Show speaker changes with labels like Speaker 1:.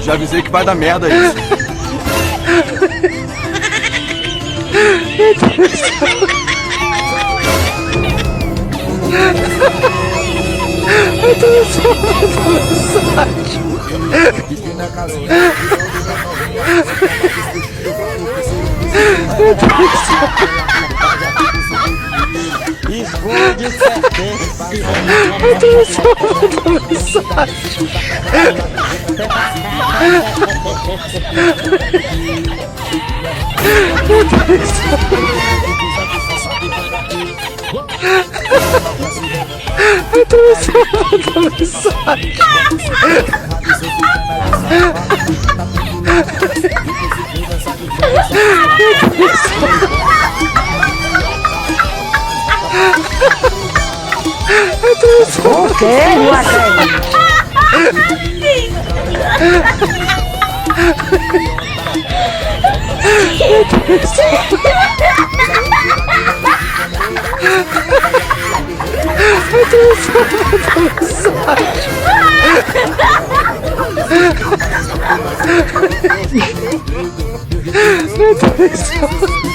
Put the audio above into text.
Speaker 1: Já avisei que vai dar merda isso.
Speaker 2: Esconde serpente.
Speaker 3: O quê,
Speaker 4: Meu Deus do céu.